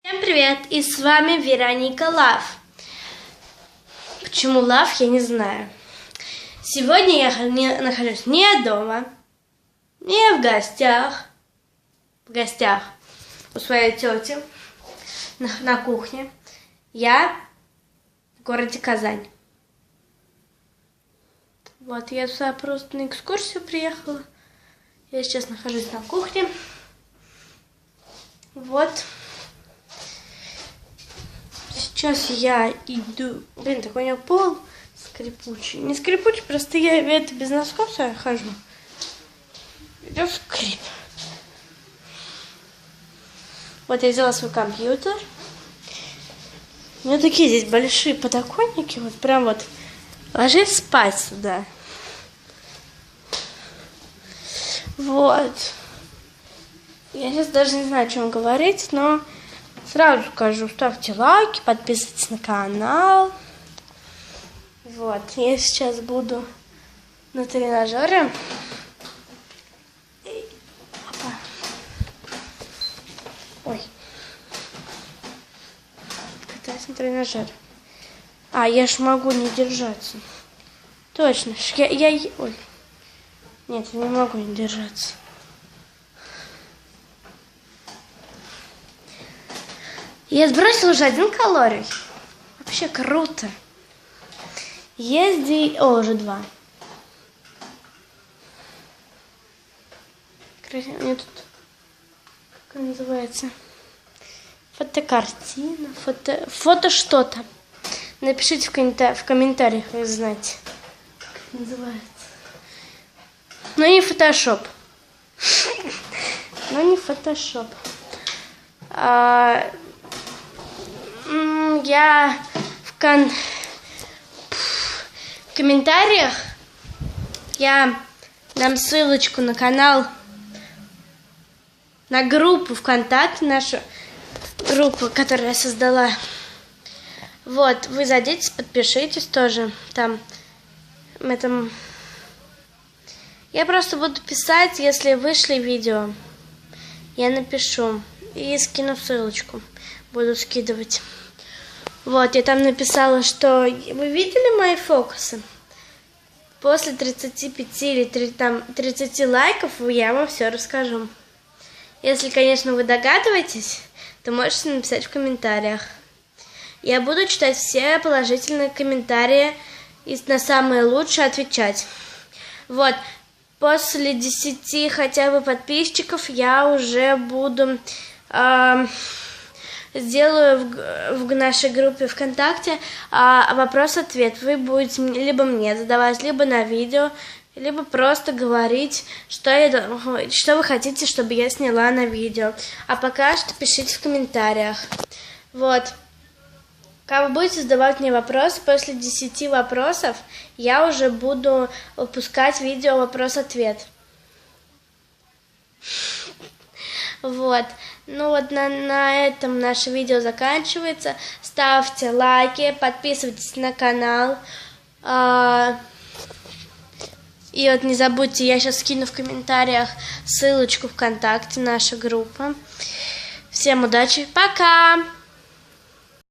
Всем привет! И с вами Вероника Лав. Почему Лав, я не знаю. Сегодня я нахожусь не дома, не в гостях. В гостях у своей тети на кухне. Я в городе Казань. Вот, я сюда просто на экскурсию приехала. Я сейчас нахожусь на кухне. Вот. Сейчас я иду. Блин, такой у него пол скрипучий. Не скрипучий, просто я это без носков хожу. Идет скрип. Вот я взяла свой компьютер. У меня такие здесь большие подоконники. Вот прям вот ложись спать сюда. Вот. Я сейчас даже не знаю, о чем говорить, но сразу скажу, ставьте лайки, подписывайтесь на канал. Вот, я сейчас буду на тренажере. Опа. Ой. Катаюсь на тренажере. А, я ж могу не держаться. Точно. Ой. Нет, я не могу не держаться. Я сбросила уже 1 калорий. Вообще круто. уже 2. У меня тут, как она называется? Фотокартина. Фото что-то. Напишите в комментариях, вы знаете, как это называется. Но не фотошоп. Но не фотошоп. Я в комментариях я дам ссылочку на канал, на группу ВКонтакте, нашу группу, которую я создала. Вот, вы зайдите, подпишитесь тоже там. Я просто буду писать, если вышли видео. Я напишу и скину ссылочку. Буду скидывать. Вот, я там написала, что вы видели мои фокусы? После 35 или 30 лайков я вам все расскажу. Если, конечно, вы догадываетесь, то можете написать в комментариях. Я буду читать все положительные комментарии и на самые лучшие отвечать. Вот, после 10 хотя бы подписчиков я уже буду... сделаю в нашей группе ВКонтакте вопрос-ответ. Вы будете либо мне задавать, либо на видео, либо просто говорить, что вы хотите, чтобы я сняла на видео. А пока что пишите в комментариях. Вот. Как вы будете задавать мне вопросы, после 10 вопросов я уже буду выпускать видео вопрос-ответ. Вот. Ну вот на этом наше видео заканчивается. Ставьте лайки, подписывайтесь на канал. И вот не забудьте, я сейчас скину в комментариях ссылочку ВКонтакте, наша группа. Всем удачи, пока!